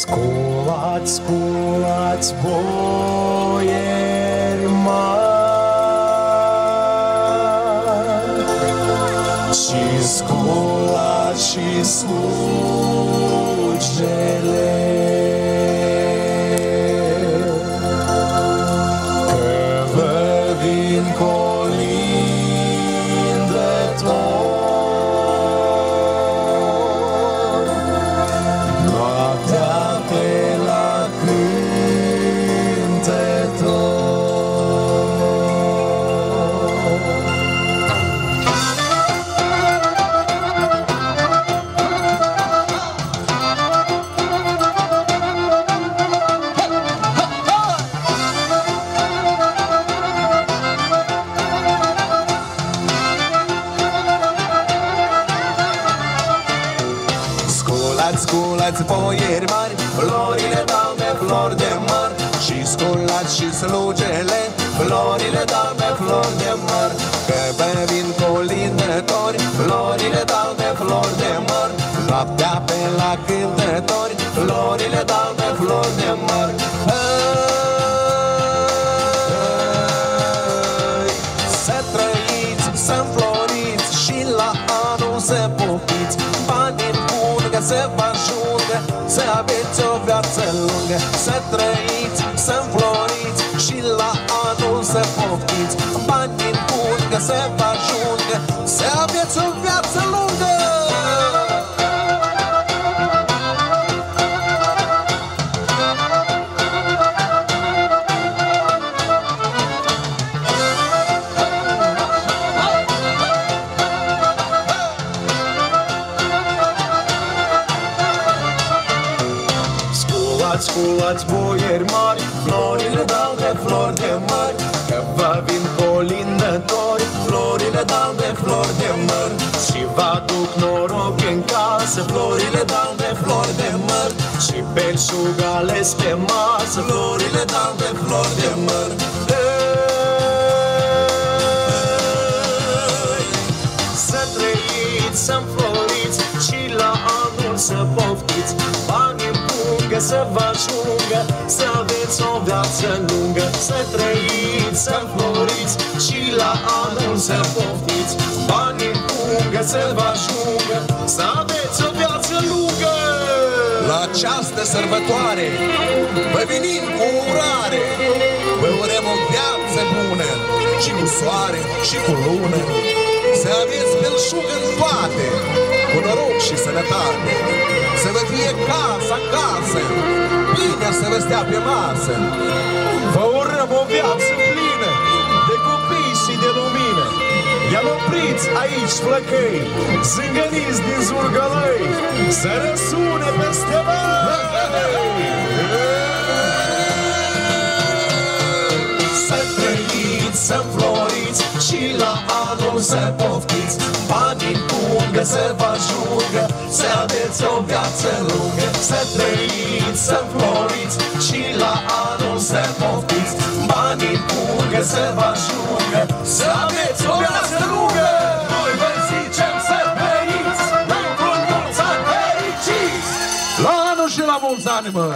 Sculați, sculați, boieri mari, și sculați și slugele, că vă vin colindători, noaptea pe la cântător. Sculați, boieri mari, florile dau de flori de măr, și sculați și slugele, florile dau de flori de măr, că vă vin colindători, florile dau de flori de măr, noaptea pe la cântători, florile dau de flori de măr. Să trăiți, să înfloriți și la anul să poftiți, banii buni că să vă ajungă, să aveți o viață lungă. Să trăiți, să înfloriți și la anul să poftiți, banii buni că să vă ajungă, să aveți o viață lungă. Sculați, boieri mari, florile dau de flori de măr, că vă vin colindători, florile dau de flori de măr, și vă aduc noroc în casă, florile dau de flori de măr, și belșug ales pe masă, florile dau de flori de măr. Să trăiți, să înfloriți și la anul să poftiți, banii în pungă să vă ajungă, să aveți o viață lungă. Să trăiți, să înfloriți și la anul să poftiți, banii în pungă să vă ajungă, să aveți o viață lungă. La această sărbătoare vă venim cu urare, vă urăm o viață bună, și cu soare și cu lună, să aveți belșug în toate, cu noroc și sănătate, să vă fie casa acasă, bine să vă stea pe masă. Vă urăm o viață plină de copii și de lumină. Ia-l opriți aici flăcăi, zângăniți din Zurgălăi, să răsune peste voi. Să trăiți, să înfloriți și la anul să poftiți, banii în pungă să vă ajungă, să aveți o viață lungă. Să trăiți, să înfloriți și la anul să poftiți, banii în pungă să vă ajungă, să aveți o viață lungă. Noi vă zicem să trăiți, într-un mulți ani fericiți, la anul și la mulți ani, mă!